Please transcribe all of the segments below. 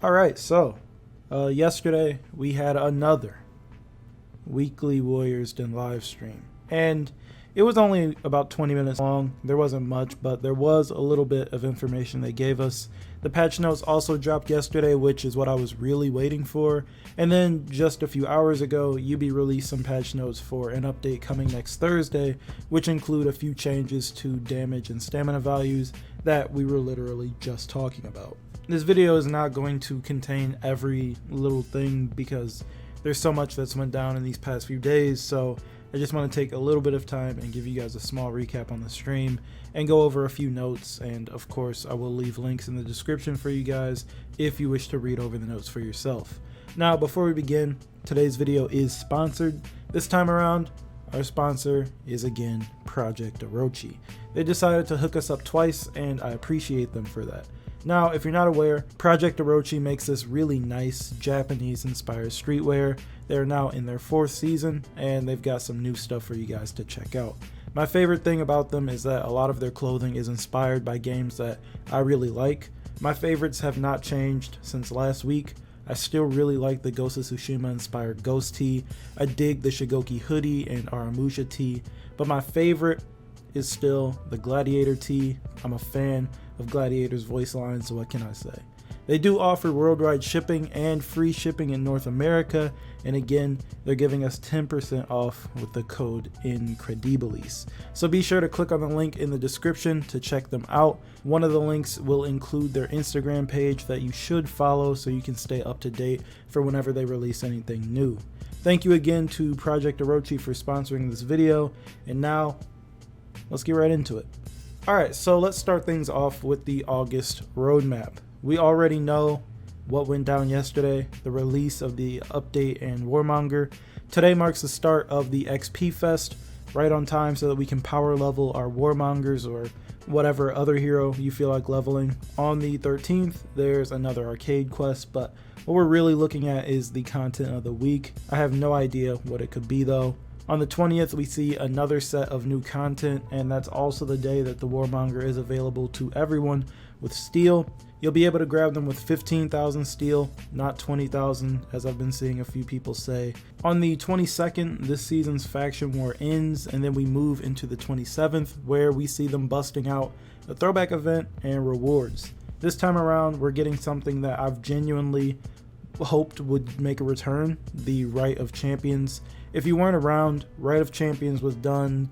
Alright, so yesterday we had another Weekly Warriors Den live stream. And it was only about 20 minutes long. There wasn't much, but there was a little bit of information they gave us. The patch notes also dropped yesterday, which is what I was really waiting for. And then just a few hours ago, UB released some patch notes for an update coming next Thursday, which include a few changes to damage and stamina values that we were literally just talking about. This video is not going to contain every little thing because there's so much that's went down in these past few days, so I just want to take a little bit of time and give you guys a small recap on the stream and go over a few notes, and of course I will leave links in the description for you guys if you wish to read over the notes for yourself. Now before we begin, today's video is sponsored. This time around, our sponsor is again Project Orochi. They decided to hook us up twice and I appreciate them for that. Now, if you're not aware, Project Orochi makes this really nice Japanese-inspired streetwear. They're now in their 4th season, and they've got some new stuff for you guys to check out. My favorite thing about them is that a lot of their clothing is inspired by games that I really like. My favorites have not changed since last week. I still really like the Ghost of Tsushima-inspired Ghost tee. I dig the Shigoki hoodie and Aramusha tee, but my favorite is still the Gladiator tee. I'm a fan of Gladiator's voice line, so what can I say? They do offer worldwide shipping and free shipping in North America, and again, they're giving us 10% off with the code INCREDIBILIS. So be sure to click on the link in the description to check them out. One of the links will include their Instagram page that you should follow so you can stay up to date for whenever they release anything new. Thank you again to Project Orochi for sponsoring this video, and now let's get right into it. Alright, so let's start things off with the August roadmap. We already know what went down yesterday, the release of the update and Warmonger. Today marks the start of the XP Fest, right on time so that we can power level our Warmongers or whatever other hero you feel like leveling. On the 13th, there's another arcade quest, but what we're really looking at is the content of the week. I have no idea what it could be though. On the 20th, we see another set of new content, and that's also the day that the Warmonger is available to everyone with steel. You'll be able to grab them with 15,000 steel, not 20,000, as I've been seeing a few people say. On the 22nd, this season's faction war ends, and then we move into the 27th, where we see them busting out a throwback event and rewards. This time around, we're getting something that I've genuinely hoped would make a return, the Rite of Champions. If you weren't around, Rite of Champions was done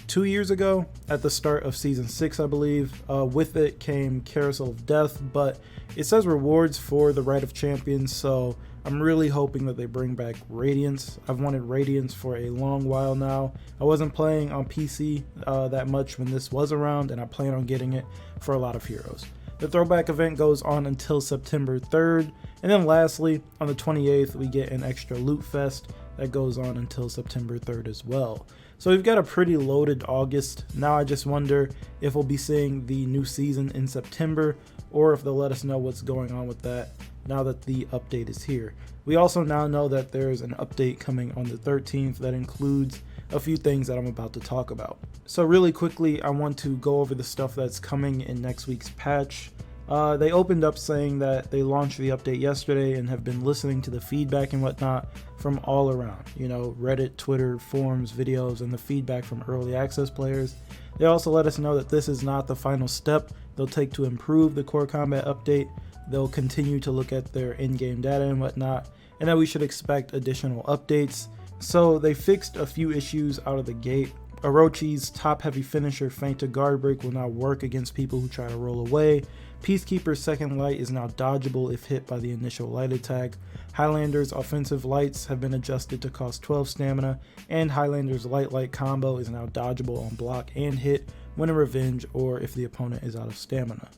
2 years ago at the start of season 6, I believe. With it came Carousel of Death, but it says rewards for the Rite of Champions, so I'm really hoping that they bring back Radiance. I've wanted Radiance for a long while now. I wasn't playing on PC that much when this was around, and I plan on getting it for a lot of heroes. The throwback event goes on until September 3rd, and then lastly, on the 28th, we get an extra loot fest that goes on until September 3rd as well. So we've got a pretty loaded August. Now I just wonder if we'll be seeing the new season in September, or if they'll let us know what's going on with that now that the update is here. We also now know that there's an update coming on the 13th that includes a few things that I'm about to talk about. So really quickly, I want to go over the stuff that's coming in next week's patch. They opened up saying that they launched the update yesterday and have been listening to the feedback and whatnot from all around, you know, Reddit, Twitter, forums, videos, and the feedback from early access players. They also let us know that this is not the final step they'll take to improve the core combat update. They'll continue to look at their in-game data and whatnot, and that we should expect additional updates. So they fixed a few issues out of the gate. Orochi's top heavy finisher, Feint to Guard Break, will now work against people who try to roll away. Peacekeeper's second light is now dodgeable if hit by the initial light attack. Highlander's offensive lights have been adjusted to cost 12 stamina, and Highlander's light combo is now dodgeable on block and hit when in revenge or if the opponent is out of stamina.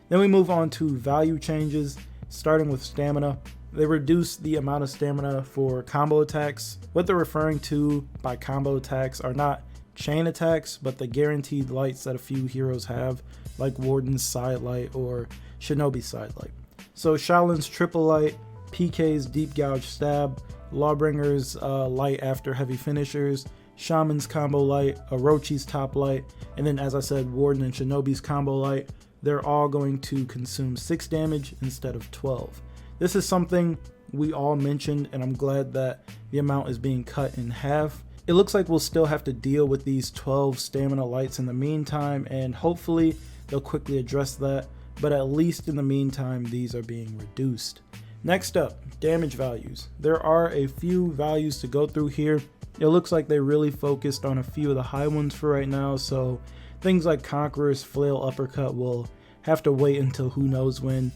Then we move on to value changes, starting with stamina. They reduce the amount of stamina for combo attacks. What they're referring to by combo attacks are not chain attacks, but the guaranteed lights that a few heroes have, like Warden's Side Light or Shinobi's Side Light. So Shaolin's Triple Light, PK's Deep Gouge Stab, Lawbringer's Light after heavy finishers, Shaman's Combo Light, Orochi's Top Light, and then as I said, Warden and Shinobi's Combo Light. They're all going to consume 6 damage instead of 12. This is something we all mentioned, and I'm glad that the amount is being cut in half. It looks like we'll still have to deal with these 12 stamina lights in the meantime, and hopefully they'll quickly address that, but at least in the meantime these are being reduced. Next up, damage values. There are a few values to go through here. It looks like they really focused on a few of the high ones for right now, so things like Conqueror's Flail Uppercut will have to wait until who knows when.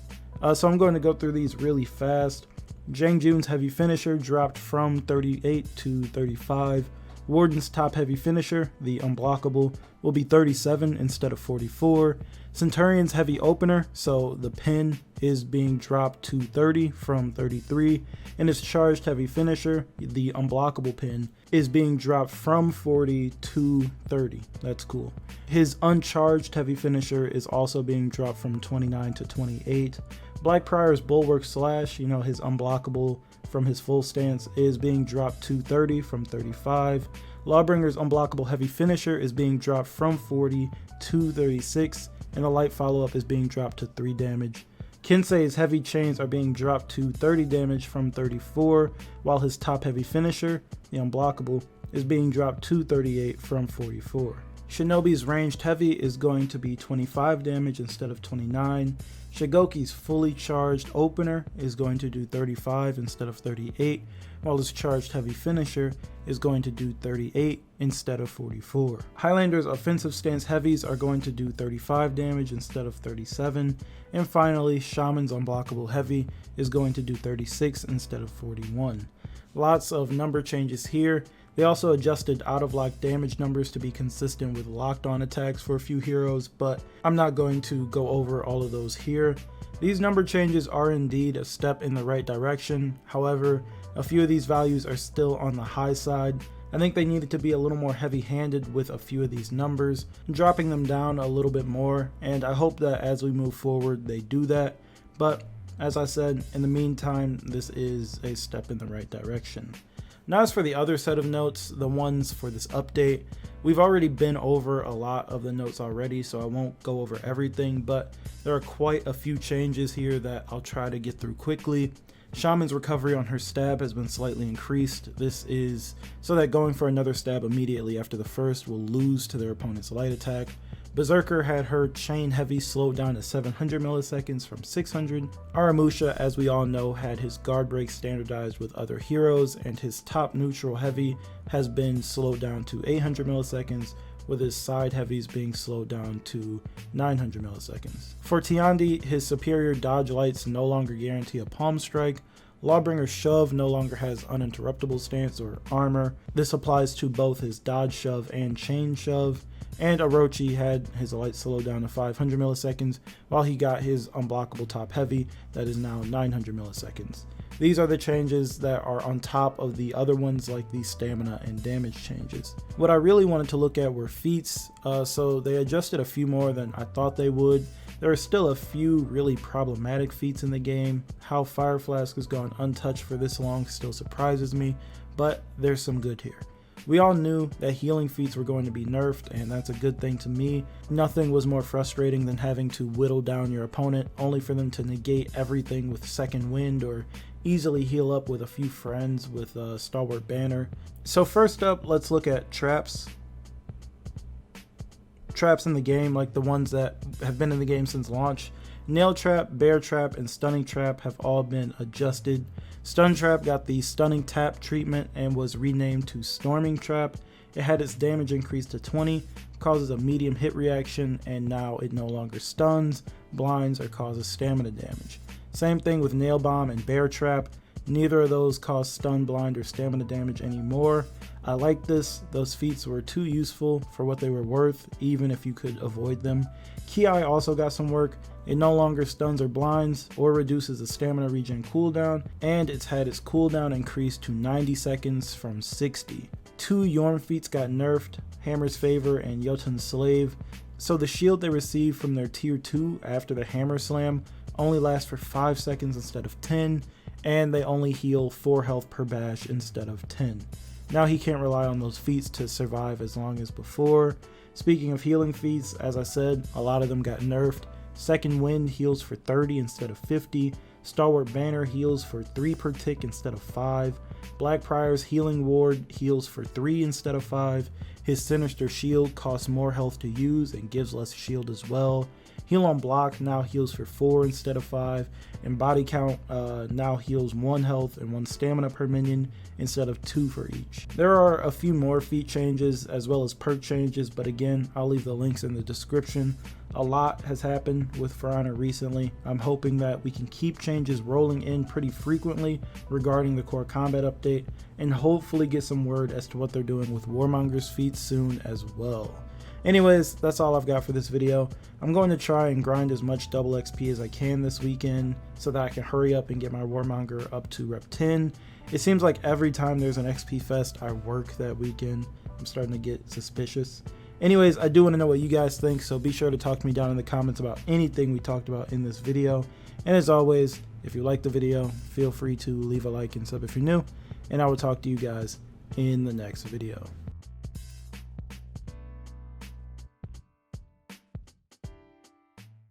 So I'm going to go through these really fast. Jang Jun's Heavy Finisher dropped from 38 to 35. Warden's top heavy finisher, the Unblockable, will be 37 instead of 44. Centurion's heavy opener, so the pin, is being dropped to 30 from 33. And his charged heavy finisher, the Unblockable pin, is being dropped from 40 to 30. That's cool. His uncharged heavy finisher is also being dropped from 29 to 28. Blackprior's Bulwark Slash, his Unblockable from his full stance, is being dropped to 30 from 35. Lawbringer's Unblockable Heavy Finisher is being dropped from 40 to 36, and the light follow-up is being dropped to 3 damage. Kinsei's Heavy Chains are being dropped to 30 damage from 34, while his top heavy finisher, the Unblockable, is being dropped to 38 from 44. Shinobi's Ranged Heavy is going to be 25 damage instead of 29. Shigoki's Fully Charged Opener is going to do 35 instead of 38, while his Charged Heavy Finisher is going to do 38 instead of 44. Highlander's Offensive Stance Heavies are going to do 35 damage instead of 37, and finally Shaman's Unblockable Heavy is going to do 36 instead of 41. Lots of number changes here. They also adjusted out of lock damage numbers to be consistent with locked on attacks for a few heroes, but I'm not going to go over all of those here. These number changes are indeed a step in the right direction. However, a few of these values are still on the high side. I think they needed to be a little more heavy-handed with a few of these numbers, dropping them down a little bit more, and I hope that as we move forward they do that. But as I said, in the meantime, this is a step in the right direction. Now as for the other set of notes, the ones for this update, we've already been over a lot of the notes already, so I won't go over everything, but there are quite a few changes here that I'll try to get through quickly. Shaman's recovery on her stab has been slightly increased. This is so that going for another stab immediately after the first will lose to their opponent's light attack. Berserker had her chain heavy slowed down to 700 milliseconds from 600. Aramusha, as we all know, had his guard break standardized with other heroes, and his top neutral heavy has been slowed down to 800 milliseconds, with his side heavies being slowed down to 900 milliseconds. For Tiandi, his superior dodge lights no longer guarantee a palm strike. Lawbringer's Shove no longer has uninterruptible stance or armor. This applies to both his dodge shove and chain shove. And Orochi had his light slowed down to 500 milliseconds, while he got his unblockable top heavy that is now 900 milliseconds. These are the changes that are on top of the other ones, like the stamina and damage changes. What I really wanted to look at were feats, so they adjusted a few more than I thought they would. There are still a few really problematic feats in the game. How Fire Flask has gone untouched for this long still surprises me, but there's some good here. We all knew that healing feats were going to be nerfed, and that's a good thing to me. Nothing was more frustrating than having to whittle down your opponent only for them to negate everything with Second Wind or easily heal up with a few friends with Stalwart Banner. So first up, let's look at traps. Traps in the game, like the ones that have been in the game since launch. Nail Trap, Bear Trap, and Stunning Trap have all been adjusted. Stun Trap got the Stunning Tap treatment and was renamed to Storming Trap. It had its damage increased to 20, causes a medium hit reaction, and now it no longer stuns, blinds, or causes stamina damage. Same thing with Nail Bomb and Bear Trap. Neither of those cause stun, blind, or stamina damage anymore. I like this. Those feats were too useful for what they were worth, even if you could avoid them. Ki also got some work. It no longer stuns or blinds or reduces the stamina regen cooldown, and it's had its cooldown increased to 90 seconds from 60. 2 Yorm feats got nerfed, Hammer's Favor and Jotun's Slave. So the shield they receive from their tier 2 after the Hammer Slam only lasts for 5 seconds instead of 10, and they only heal 4 health per bash instead of 10. Now he can't rely on those feats to survive as long as before. Speaking of healing feats, as I said, a lot of them got nerfed. Second Wind heals for 30 instead of 50. Stalwart Banner heals for 3 per tick instead of 5. Blackbriar's Healing Ward heals for 3 instead of 5. His Sinister Shield costs more health to use and gives less shield as well. Heal on Block now heals for 4 instead of 5. And Body Count now heals 1 health and 1 stamina per minion instead of 2 for each. There are a few more feat changes as well as perk changes, but again, I'll leave the links in the description. A lot has happened with For Honor recently. I'm hoping that we can keep changes rolling in pretty frequently regarding the core combat update, and hopefully get some word as to what they're doing with Warmonger's feats soon as well. Anyways, that's all I've got for this video. I'm going to try and grind as much double XP as I can this weekend so that I can hurry up and get my Warmonger up to rep 10. It seems like every time there's an XP fest, I work that weekend. I'm starting to get suspicious. Anyways, I do want to know what you guys think, so be sure to talk to me down in the comments about anything we talked about in this video. And as always, if you liked the video, feel free to leave a like and sub if you're new, and I will talk to you guys in the next video.